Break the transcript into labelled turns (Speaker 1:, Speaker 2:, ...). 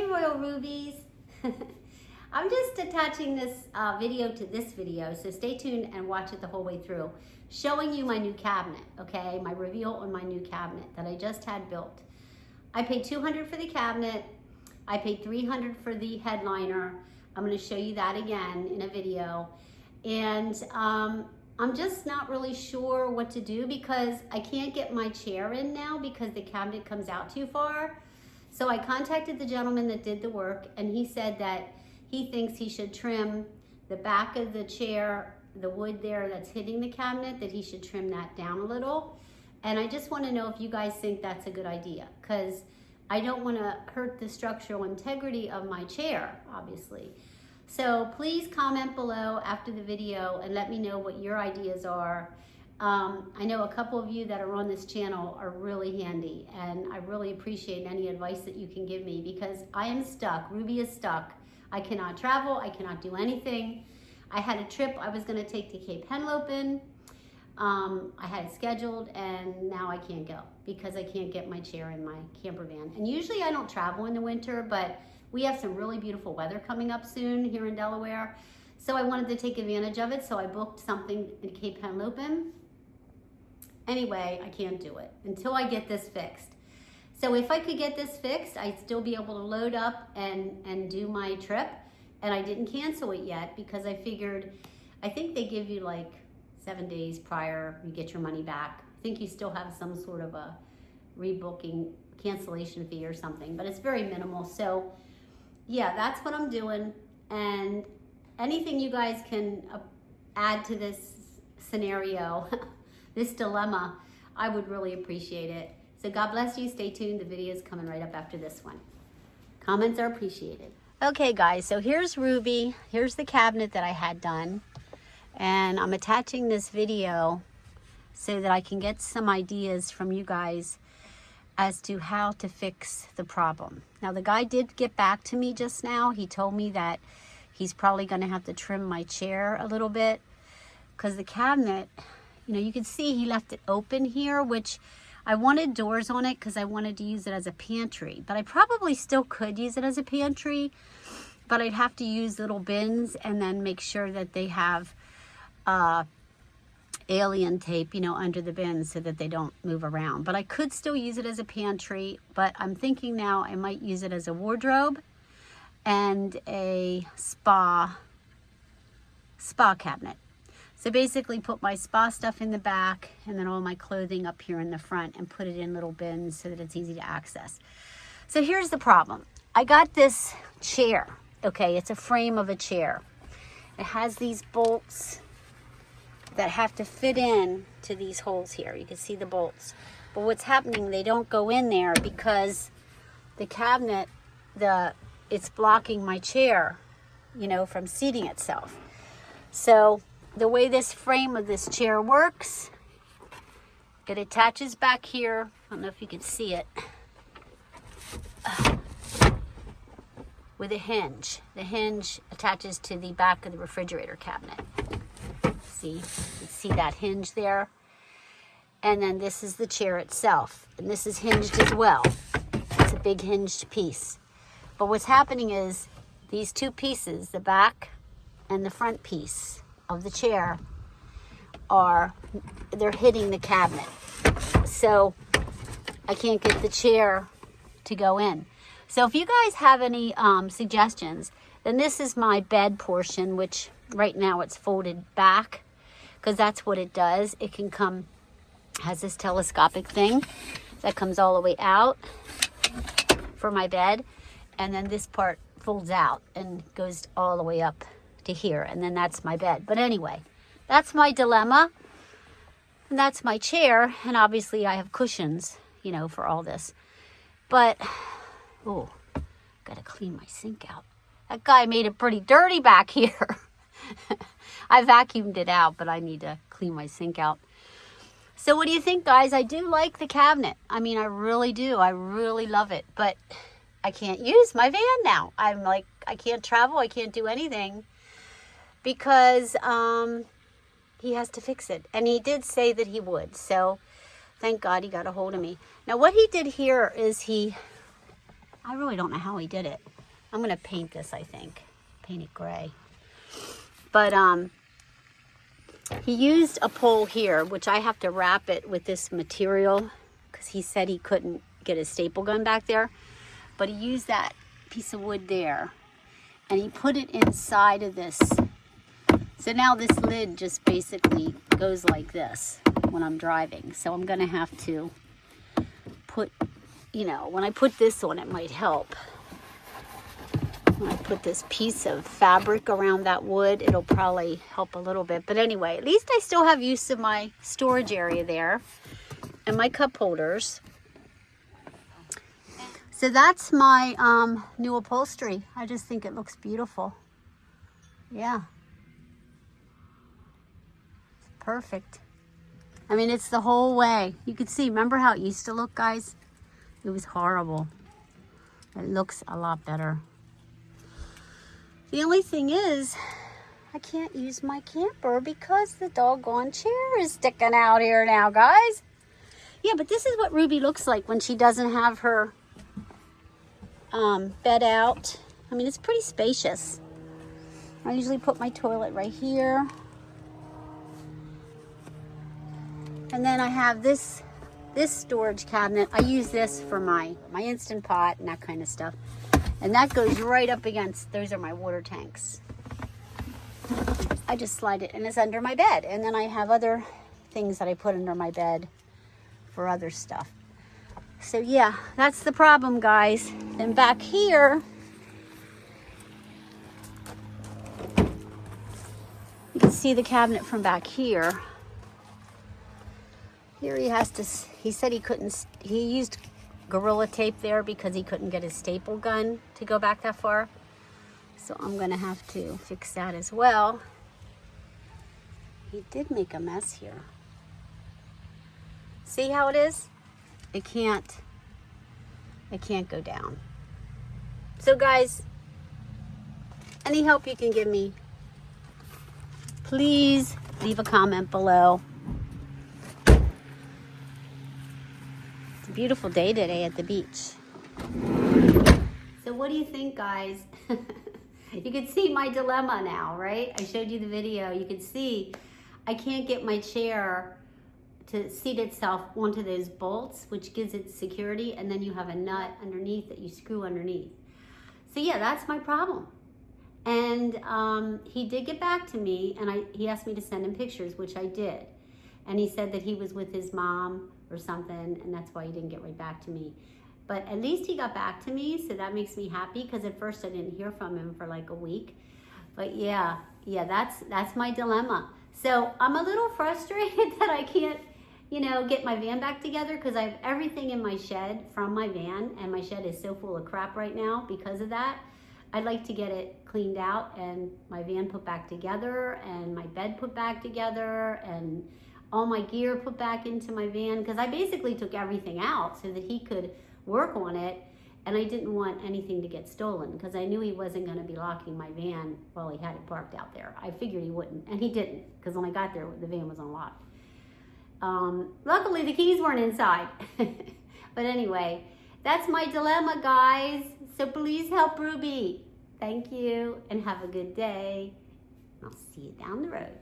Speaker 1: Royal Rubies. I'm just attaching this video to this video, so stay tuned and watch it the whole way through. Showing you my new cabinet, okay? My reveal on my new cabinet that I just had built. I paid $200 for the cabinet. I paid $300 for the headliner. I'm gonna show you that again in a video. And I'm just not really sure what to do because I can't get my chair in now because the cabinet comes out too far. So I contacted the gentleman that did the work, and he said that he thinks he should trim the back of the chair, the wood there that's hitting the cabinet, that he should trim that down a little. And I just want to know if you guys think that's a good idea, because I don't want to hurt the structural integrity of my chair, obviously. So please comment below after the video and let me know what your ideas are. I know a couple of you that are on this channel are really handy, and I really appreciate any advice that you can give me because I am stuck. Ruby is stuck. I cannot travel. I cannot do anything. I had a trip I was going to take to Cape Henlopen. I had it scheduled, and now I can't go because I can't get my chair in my camper van. And usually I don't travel in the winter, but we have some really beautiful weather coming up soon here in Delaware. So I wanted to take advantage of it, so I booked something in Cape Henlopen. Anyway, I can't do it until I get this fixed. So if I could get this fixed, I'd still be able to load up and do my trip. And I didn't cancel it yet because I figured, I think they give you like 7 days prior, you get your money back. I think you still have some sort of a rebooking cancellation fee or something, but it's very minimal. So yeah, that's what I'm doing. And anything you guys can add to this scenario, this dilemma, I would really appreciate it. So God bless you. Stay tuned. The video is coming right up after this one. Comments are appreciated. Okay, guys, so here's Ruby. Here's the cabinet that I had done. And I'm attaching this video so that I can get some ideas from you guys as to how to fix the problem. Now, the guy did get back to me just now. He told me that he's probably going to have to trim my chair a little bit because the cabinet, you know, you can see he left it open here, which I wanted doors on it because I wanted to use it as a pantry. But I probably still could use it as a pantry, but I'd have to use little bins and then make sure that they have alien tape, you know, under the bins so that they don't move around. But I could still use it as a pantry, but I'm thinking now I might use it as a wardrobe and a spa cabinet. So basically put my spa stuff in the back and then all my clothing up here in the front and put it in little bins so that it's easy to access. So here's the problem. I got this chair, okay? It's a frame of a chair. It has these bolts that have to fit in to these holes here. You can see the bolts. But what's happening, they don't go in there because the cabinet, it's blocking my chair, you know, from seating itself. So the way this frame of this chair works, it attaches back here. I don't know if you can see it. With a hinge. The hinge attaches to the back of the refrigerator cabinet. See, you can see that hinge there. And then this is the chair itself. And this is hinged as well. It's a big hinged piece. But what's happening is these two pieces, the back and the front piece of the chair, they're hitting the cabinet. So I can't get the chair to go in. So if you guys have any suggestions, then this is my bed portion, which right now it's folded back because that's what it does. It can come, has this telescopic thing that comes all the way out for my bed. And then this part folds out and goes all the way up to here. And then that's my bed. But anyway, that's my dilemma. And that's my chair. And obviously I have cushions, you know, for all this. But, oh, gotta clean my sink out. That guy made it pretty dirty back here. I vacuumed it out, but I need to clean my sink out. So what do you think, guys? I do like the cabinet. I mean, I really do. I really love it. But I can't use my van now. I'm like, I can't travel. I can't do anything because he has to fix it. And he did say that he would. So thank God he got a hold of me. Now, what he did here is I really don't know how he did it. I'm gonna paint this, I think. Paint it gray. But he used a pole here, which I have to wrap it with this material because he said he couldn't get his staple gun back there. But he used that piece of wood there and he put it inside of this. So now this lid just basically goes like this when I'm driving. So I'm gonna have to put, you know, when I put this on, it might help. When I put this piece of fabric around that wood, it'll probably help a little bit. But anyway, at least I still have use of my storage area there and my cup holders. So that's my new upholstery. I just think it looks beautiful. Yeah. It's perfect. I mean, it's the whole way. You can see, remember how it used to look, guys? It was horrible. It looks a lot better. The only thing is, I can't use my camper because the doggone chair is sticking out here now, guys. Yeah, but this is what Ruby looks like when she doesn't have her bed out. I mean, it's pretty spacious. I usually put my toilet right here. And then I have this storage cabinet. I use this for my Instant Pot and that kind of stuff. And that goes right up against, those are my water tanks. I just slide it and it's under my bed. And then I have other things that I put under my bed for other stuff. So yeah, that's the problem, guys. Then back here, you can see the cabinet from back here. Here he said he couldn't, he used Gorilla Tape there because he couldn't get his staple gun to go back that far. So I'm gonna have to fix that as well. He did make a mess here. See how it is? It can't go down. So guys, any help you can give me, please leave a comment below. It's a beautiful day today at the beach. So what do you think, guys? You can see my dilemma now, right? I showed you the video. You can see I can't get my chair to seat itself onto those bolts, which gives it security, and then you have a nut underneath that you screw underneath. So yeah, that's my problem. And he did get back to me, and he asked me to send him pictures, which I did. And he said that he was with his mom or something, and that's why he didn't get right back to me. But at least he got back to me, so that makes me happy, because at first I didn't hear from him for like a week. But yeah, that's my dilemma. So I'm a little frustrated that I can't, you know, get my van back together, because I have everything in my shed from my van, and my shed is so full of crap right now because of that. I'd like to get it cleaned out and my van put back together and my bed put back together and all my gear put back into my van, because I basically took everything out so that he could work on it, and I didn't want anything to get stolen, because I knew he wasn't going to be locking my van while he had it parked out there. I figured he wouldn't, and he didn't, because when I got there the van was unlocked. Luckily the keys weren't inside. But anyway, that's my dilemma, guys. So please help Ruby. Thank you and have a good day. I'll see you down the road.